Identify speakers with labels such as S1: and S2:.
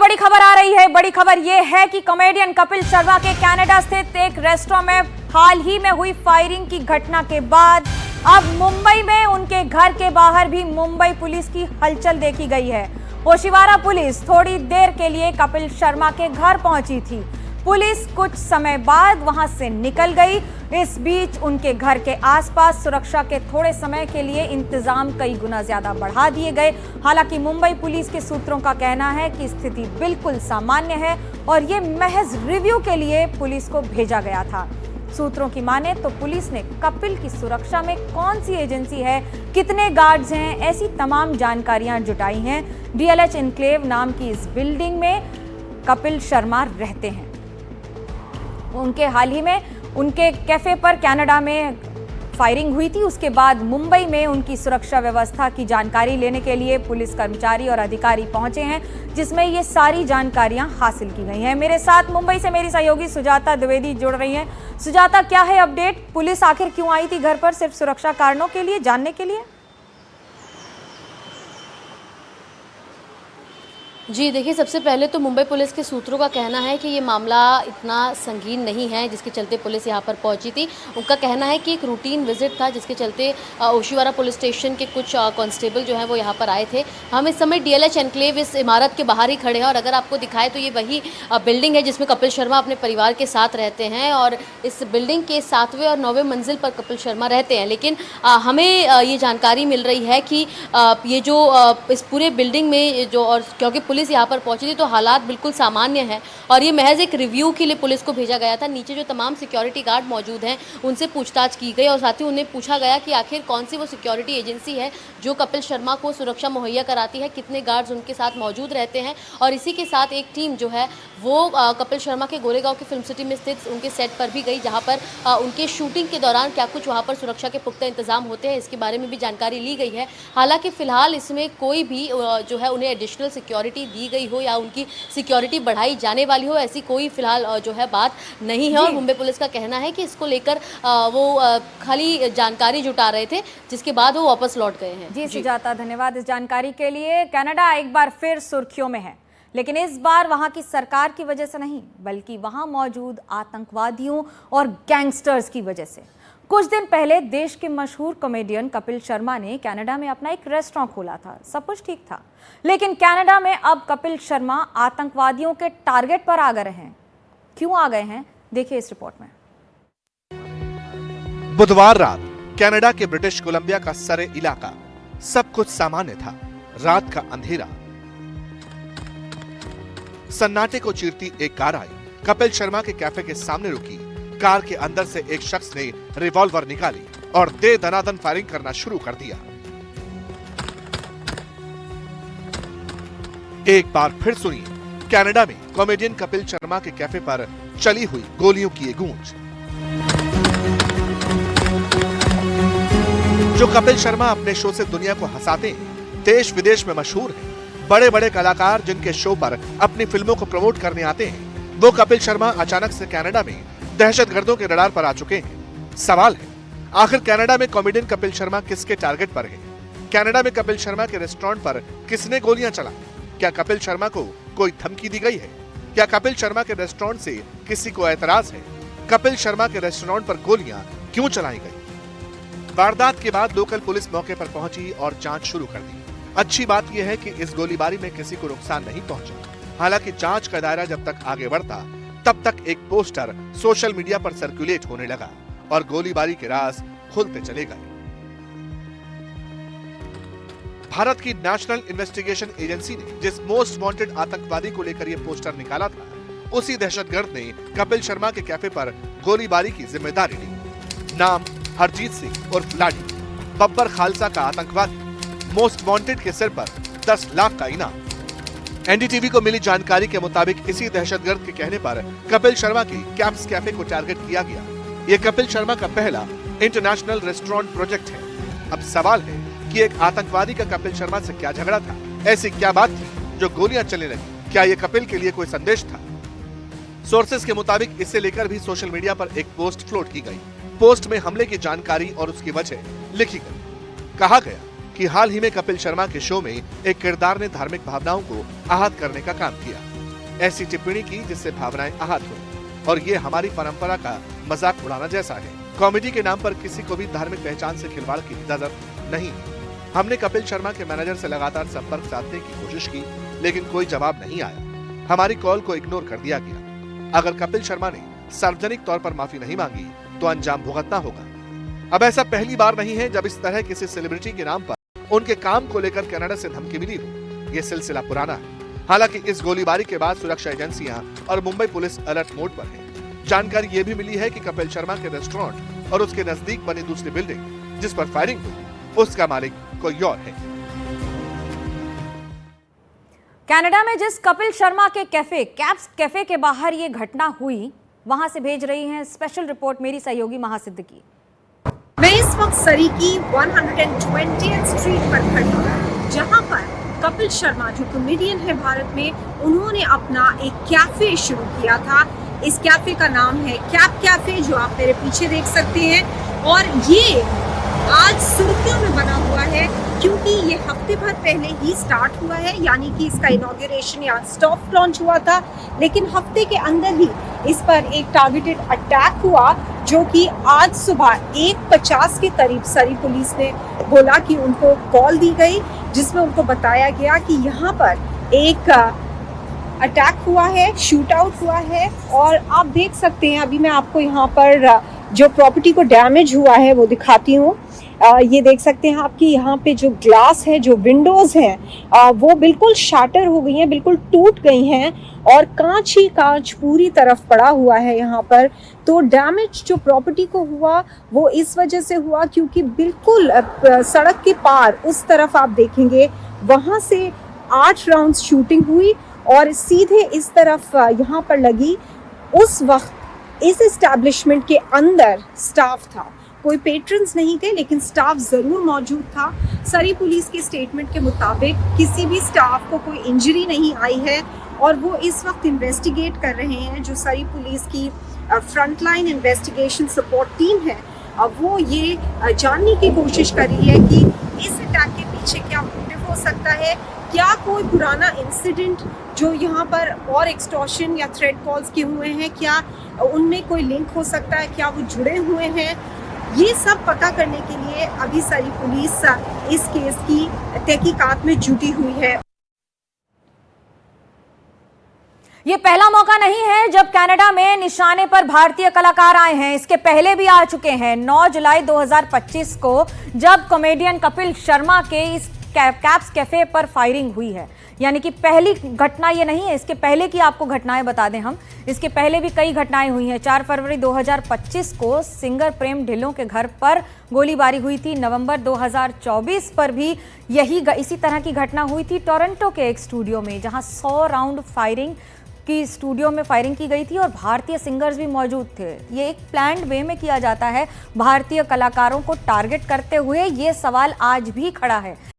S1: बड़ी खबर आ रही है। बड़ी खबर यह है कि कॉमेडियन कपिल शर्मा के कनाडा स्थित एक रेस्टोरेंट में हाल ही में हुई फायरिंग की घटना के बाद अब मुंबई में उनके घर के बाहर भी मुंबई पुलिस की हलचल देखी गई है। ओशिवारा पुलिस थोड़ी देर के लिए कपिल शर्मा के घर पहुंची थी। पुलिस कुछ समय बाद वहां से निकल गई। इस बीच उनके घर के आसपास सुरक्षा के थोड़े समय के लिए इंतजाम कई गुना ज्यादा बढ़ा दिए गए। हालांकि मुंबई पुलिस के सूत्रों का कहना है कि स्थिति बिल्कुल सामान्य है और ये महज रिव्यू के लिए पुलिस को भेजा गया था। सूत्रों की माने तो पुलिस ने कपिल की सुरक्षा में कौन सी एजेंसी है, कितने गार्ड्स हैं, ऐसी तमाम जानकारियां जुटाई हैं। डीएलएच एन्क्लेव नाम की इस बिल्डिंग में कपिल शर्मा रहते हैं। उनके हाल ही में उनके कैफे पर कनाडा में फायरिंग हुई थी। उसके बाद मुंबई में उनकी सुरक्षा व्यवस्था की जानकारी लेने के लिए पुलिस कर्मचारी और अधिकारी पहुंचे हैं, जिसमें ये सारी जानकारियां हासिल की गई हैं। मेरे साथ मुंबई से मेरी सहयोगी सुजाता द्विवेदी जुड़ रही हैं। सुजाता, क्या है अपडेट? पुलिस आखिर क्यों आई थी घर पर? सिर्फ सुरक्षा कारणों के लिए, जानने के लिए?
S2: जी देखिए, सबसे पहले तो मुंबई पुलिस के सूत्रों का कहना है कि ये मामला इतना संगीन नहीं है जिसके चलते पुलिस यहाँ पर पहुंची थी। उनका कहना है कि एक रूटीन विजिट था जिसके चलते ओशिवारा पुलिस स्टेशन के कुछ कांस्टेबल जो हैं वो यहाँ पर आए थे। हम इस समय डीएलएच एन्क्लेव इस इमारत के बाहर ही खड़े हैं और अगर आपको दिखाए तो ये वही बिल्डिंग है जिसमें कपिल शर्मा अपने परिवार के साथ रहते हैं और इस बिल्डिंग के 7वें और 9वें मंजिल पर कपिल शर्मा रहते हैं। लेकिन हमें ये जानकारी मिल रही है कि ये जो इस पूरे बिल्डिंग में जो, और क्योंकि पुलिस यहाँ पर पहुंची थी तो हालात बिल्कुल सामान्य हैं और ये महज एक रिव्यू के लिए पुलिस को भेजा गया था। नीचे जो तमाम सिक्योरिटी गार्ड मौजूद हैं उनसे पूछताछ की गई और साथ ही उन्हें पूछा गया कि आखिर कौन सी वो सिक्योरिटी एजेंसी है जो कपिल शर्मा को सुरक्षा मुहैया कराती है, कितने गार्ड्स उनके साथ मौजूद रहते हैं। और इसी के साथ एक टीम जो है वो कपिल शर्मा के गोरेगांव की फिल्म सिटी में स्थित उनके सेट पर भी गई, जहाँ पर उनके शूटिंग के दौरान क्या कुछ वहाँ पर सुरक्षा के पुख्ता इंतजाम होते हैं इसके बारे में भी जानकारी ली गई है। हालांकि फिलहाल इसमें कोई भी जो है उन्हें एडिशनल सिक्योरिटी दी गई हो या उनकी सिक्योरिटी बढ़ाई जाने वाली हो, ऐसी कोई फिलहाल जो है बात नहीं है। और मुंबई पुलिस का कहना है कि इसको लेकर वो खाली जानकारी जुटा रहे थे जिसके बाद वो वापस लौट गए हैं।
S1: जी सुजाता, धन्यवाद इस जानकारी के लिए। कनाडा एक बार फिर सुर्खियों में है, लेकिन इस बार वहां की सरकार की वजह से नहीं बल्कि वहां मौजूद आतंकवादियों और गैंगस्टर्स की वजह से। कुछ दिन पहले देश के मशहूर कॉमेडियन कपिल शर्मा ने कनाडा में अपना एक रेस्टोरेंट खोला था। सब कुछ ठीक था, लेकिन कनाडा में अब कपिल शर्मा आतंकवादियों के टारगेट पर आ गए हैं। क्यों आ गए हैं, देखिए इस रिपोर्ट में।
S3: बुधवार रात कनाडा के ब्रिटिश कोलंबिया का सरे इलाका, सब कुछ सामान्य था। रात का अंधेरा, सन्नाटे को चीरती एक कार आई, कपिल शर्मा के कैफे के सामने रुकी। कार के अंदर से एक शख्स ने रिवॉल्वर निकाली और दे दनादन फायरिंग करना शुरू कर दिया। एक बार फिर सुनिए कनाडा में कॉमेडियन कपिल शर्मा के कैफे पर चली हुई गोलियों की ये गूंज। जो कपिल शर्मा अपने शो से दुनिया को हंसाते हैं, देश विदेश में मशहूर हैं। बड़े बड़े कलाकार जिनके शो पर अपनी फिल्मों को प्रमोट करने आते हैं, वो कपिल शर्मा अचानक से कनाडा में दहशतगर्दों के रडार पर आ चुके हैं। सवाल है, आखिर कनाडा में कॉमेडियन कपिल शर्मा किसके टारगेट पर है? कनाडा में कपिल शर्मा के रेस्टोरेंट पर किसने गोलियां चला? क्या कपिल शर्मा को कोई धमकी दी गई है? क्या कपिल शर्मा के रेस्टोरेंट से किसी को एतराज है? कपिल शर्मा के रेस्टोरेंट पर गोलियां क्यों चलाई गई? वारदात के बाद लोकल पुलिस मौके पर पहुंची और जांच शुरू कर दी। अच्छी बात यह है कि इस गोलीबारी में किसी को नुकसान नहीं पहुंचा। हालांकि जांच का दायरा जब तक आगे बढ़ता तब तक एक पोस्टर सोशल मीडिया पर सर्कुलेट होने लगा और गोलीबारी के राज खुलते चले गए। भारत की नेशनल इन्वेस्टिगेशन एजेंसी ने जिस मोस्ट वांटेड आतंकवादी को लेकर यह पोस्टर निकाला था, उसी दहशतगर्द ने कपिल शर्मा के कैफे पर गोलीबारी की जिम्मेदारी ली। नाम हरजीत सिंह उर्फ लाडी, बब्बर खालसा का आतंकवादी। मोस्ट वांटेड के सिर पर 10 लाख का इनाम। एनडीटीवी को मिली जानकारी के मुताबिक इसी दहशतगर्द के कहने पर कपिल शर्मा की कैप्स कैफे को टारगेट किया गया। ये कपिल शर्मा का पहला इंटरनेशनल रेस्टोरेंट प्रोजेक्ट है। अब सवाल है कि एक आतंकवादी का कपिल शर्मा से क्या झगड़ा था? ऐसी क्या बात थी जो गोलियां चलने लगी? क्या ये कपिल के लिए कोई संदेश था? सोर्सेस के मुताबिक इससे लेकर भी सोशल मीडिया पर एक पोस्ट फ्लोट की गई। पोस्ट में हमले की जानकारी और उसकी वजह लिखी गई। कहा गया कि हाल ही में कपिल शर्मा के शो में एक किरदार ने धार्मिक भावनाओं को आहत करने का काम किया। ऐसी टिप्पणी की जिससे भावनाएं आहत हुई और ये हमारी परंपरा का मजाक उड़ाना जैसा है। कॉमेडी के नाम पर किसी को भी धार्मिक पहचान से खिलवाड़ की इजाजत नहीं है। हमने कपिल शर्मा के मैनेजर से लगातार संपर्क साधने की कोशिश की, लेकिन कोई जवाब नहीं आया। हमारी कॉल को इग्नोर कर दिया गया। अगर कपिल शर्मा ने सार्वजनिक तौर पर माफी नहीं मांगी तो अंजाम भुगतना होगा। अब ऐसा पहली बार नहीं है जब इस तरह किसी सेलिब्रिटी के नाम पर उनके काम को लेकर कनाडा से धमकी मिली हो। ये सिलसिला पुराना है। हालांकि इस गोलीबारी के बाद सुरक्षा एजेंसियां और मुंबई पुलिस अलर्ट मोड पर है। जानकारी ये भी मिली है कि कपिल शर्मा के रेस्टोरेंट और उसके नजदीक बनी दूसरी बिल्डिंग जिस पर फायरिंग हुई, उसका मालिक कोई और है।
S1: कनाडा में जिस कपिल शर्मा के कैप्स कैफे के बाहर ये घटना हुई, वहां से भेज रही हैं स्पेशल रिपोर्ट मेरी सहयोगी महासिद्दीकी।
S4: मैं इस वक्त सरी की 120th स्ट्रीट पर खड़ी हूँ, जहाँ पर कपिल शर्मा जो कॉमेडियन है भारत में, उन्होंने अपना एक कैफे शुरू किया था। इस कैफे का नाम है कैप कैफे, जो आप मेरे पीछे देख सकते हैं। और ये आज सुर्खियों में बना हुआ है क्योंकि ये हफ्ते भर पहले ही स्टार्ट हुआ है, यानी कि इसका इनॉग्रेशन या सॉफ्ट लॉन्च हुआ था, लेकिन हफ्ते के अंदर ही इस पर एक टारगेटेड अटैक हुआ, जो कि आज सुबह 1:50 के करीब सरी पुलिस ने बोला कि उनको कॉल दी गई, जिसमें उनको बताया गया कि यहाँ पर एक अटैक हुआ है, शूट आउट हुआ है। और आप देख सकते हैं, अभी मैं आपको यहाँ पर जो प्रॉपर्टी को डैमेज हुआ है वो दिखाती हूँ। ये देख सकते हैं आपकी यहाँ पे जो ग्लास है, जो विंडोज़ हैं, वो बिल्कुल शैटर हो गई हैं, बिल्कुल टूट गई हैं और कांच ही कांच पूरी तरफ पड़ा हुआ है यहाँ पर। तो डैमेज जो प्रॉपर्टी को हुआ वो इस वजह से हुआ क्योंकि बिल्कुल सड़क के पार उस तरफ आप देखेंगे, वहाँ से 8 राउंड्स शूटिंग हुई और सीधे इस तरफ यहाँ पर लगी। उस वक्त इस एस्टैब्लिशमेंट के अंदर स्टाफ था, कोई पेट्रन्स नहीं थे, लेकिन स्टाफ ज़रूर मौजूद था। सरी पुलिस के स्टेटमेंट के मुताबिक किसी भी स्टाफ को कोई इंजरी नहीं आई है और वो इस वक्त इन्वेस्टिगेट कर रहे हैं। जो सरी पुलिस की फ्रंटलाइन इन्वेस्टिगेशन सपोर्ट टीम है, वो ये जानने की कोशिश कर रही है कि इस अटैक के पीछे क्या मोटिव हो सकता है, क्या कोई पुराना इंसिडेंट जो यहाँ पर और एक्सटॉर्शन या थ्रेट कॉल्स के हुए हैं, क्या उनमें कोई लिंक हो सकता है, क्या वो जुड़े हुए हैं। ये सब पता करने के लिए अभी सरी पुलिस इस केस की तहकीकात में जुटी हुई है।
S1: ये पहला मौका नहीं है जब कनाडा में निशाने पर भारतीय कलाकार आए हैं। इसके पहले भी आ चुके हैं। 9 जुलाई 2025 को जब कॉमेडियन कपिल शर्मा के इस कैप्स कैफे पर फायरिंग हुई है, यानी कि पहली घटना ये नहीं है। इसके पहले की आपको घटनाएं बता दें हम, इसके पहले भी कई घटनाएं हुई हैं। 4 फरवरी 2025 को सिंगर प्रेम ढिल्लों के घर पर गोलीबारी हुई थी। नवंबर 2024 पर भी इसी तरह की घटना हुई थी टोरंटो के एक स्टूडियो में, जहां 100 राउंड फायरिंग की स्टूडियो में फायरिंग की गई थी और भारतीय सिंगर्स भी मौजूद थे। ये एक प्लान्ड वे में किया जाता है भारतीय कलाकारों को टारगेट करते हुए। ये सवाल आज भी खड़ा है।